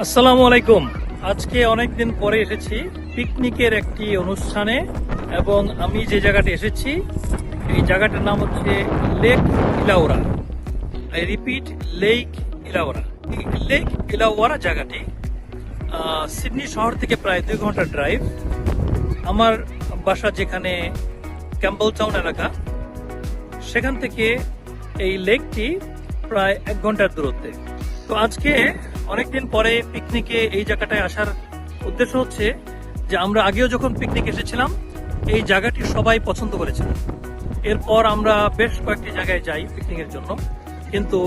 আসসালামু আলাইকুম। আজকে অনেকদিন পরে এসেছি পিকনিকের একটি অনুষ্ঠানে এবং আমি যে জায়গাটা এসেছি এই জায়গাটার নাম হচ্ছে Lake Illawarra. I repeat, Lake Illawarra. Lake Illawarra জায়গাটি সিডনি শহর থেকে প্রায় 2 ঘন্টা ড্রাইভ। আমার বাসা যেখানে ক্যাম্পবেল টাউন এলাকা, সেখান থেকে এই লেকটি প্রায় 1 ঘন্টার দূরত্বে। তো আজকে অনেকদিন পরে পিকনিকে এই জায়গাটায় আসার উদ্দেশ্য হচ্ছে যে আমরা আগেও যখন পিকনিক এসেছিলাম এই জায়গাটি সবাই পছন্দ করেছিল। এরপর আমরা বেশ কয়েকটি জায়গায় যাই পিকনিকের জন্য, কিন্তু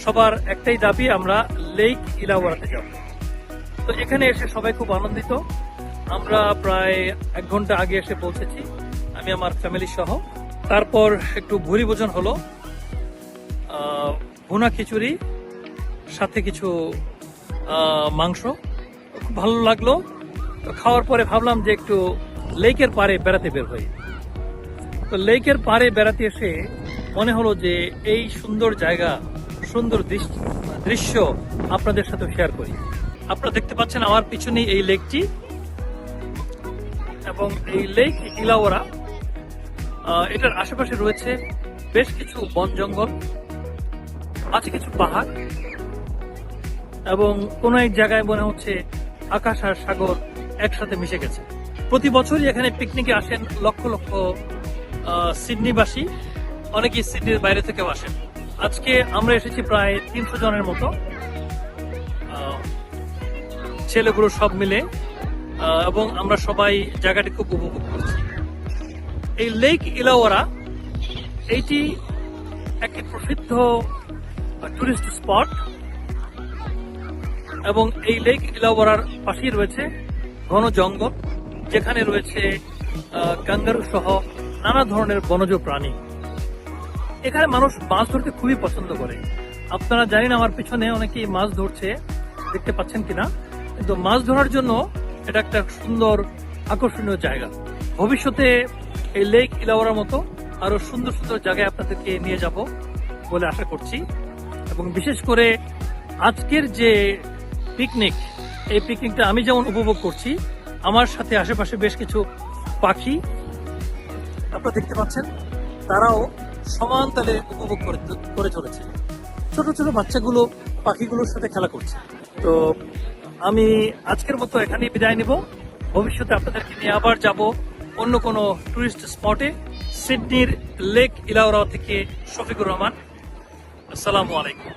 সবার একটাই দাবি আমরা লেক ইলাওয়ারাতে যাব। তো এখানে এসে সবাই খুব আনন্দিত। আমরা প্রায় 1 ঘন্টা আগে এসে পৌঁছেছি, আমি আমার ফ্যামিলি সহ। তারপর একটু ভুরি ভোজন হলো, ভুনা খিচুড়ি, সাথে কিছু মাংস। খুব ভালো লাগলো। খাওয়ার পরে ভাবলাম যে একটু লেকের পাড়ে বেড়াতে বের হই। তো লেকের পাড়ে বেড়াতে এসে মনে হলো যে এই সুন্দর জায়গা, সুন্দর দৃশ্য আপনাদের সাথে শেয়ার করি। আপনারা দেখতে পাচ্ছেন আমার পিছনে এই লেকটি, এবং এই লেক ইলাওয়ারা এটার আশেপাশে রয়েছে বেশ কিছু বন জঙ্গল, আছে কিছু পাহাড়, এবং কোন এক জায়গায় মনে হচ্ছে আকাশ আর সাগর একসাথে মিশে গেছে। প্রতি বছরই এখানে পিকনিকে আসেন লক্ষ লক্ষ সিডনিবাসী, অনেকেই সিডনির বাইরে থেকেও আসেন। আজকে আমরা এসেছি প্রায় 300 জনের মতো, ছেলেগুলো সব মিলে, এবং আমরা সবাই জায়গাটি খুব উপভোগ করছি। এই লেক ইলাওয়ারা এইটি একটি প্রসিদ্ধ টুরিস্ট স্পট, এবং এই লেক ইলাওয়ারার পাশেই রয়েছে ঘন জঙ্গল, যেখানে রয়েছে ক্যাঙ্গারু সহ নানা ধরনের বনজ প্রাণী। এখানে মানুষ মাছ ধরতে খুবই পছন্দ করে। আপনারা জানেন আমার পিছনে অনেকেই মাছ ধরছে, দেখতে পাচ্ছেন কিনা, কিন্তু মাছ ধরার জন্য এটা একটা সুন্দর আকর্ষণীয় জায়গা। ভবিষ্যতে এই লেক ইলাওয়ারার মতো আরো সুন্দর সুন্দর জায়গায় আপনাদেরকে নিয়ে যাব বলে আশা করছি। এবং বিশেষ করে আজকের যে পিকনিক, এই পিকনিকটা আমি যেমন উপভোগ করছি, আমার সাথে আশেপাশে বেশ কিছু পাখি আপনারা দেখতে পাচ্ছেন, তারাও সমান তালে উপভোগ করে চলেছে। ছোট ছোট বাচ্চাগুলো পাখিগুলোর সাথে খেলা করছে। তো আমি আজকের মতো এখানেই বিদায় নিব। ভবিষ্যতে আপনাদেরকে নিয়ে আবার যাব অন্য কোনো টুরিস্ট স্পটে। সিডনির লেক ইলাওয়ারা থেকে শফিকুর রহমান, আসসালামু আলাইকুম।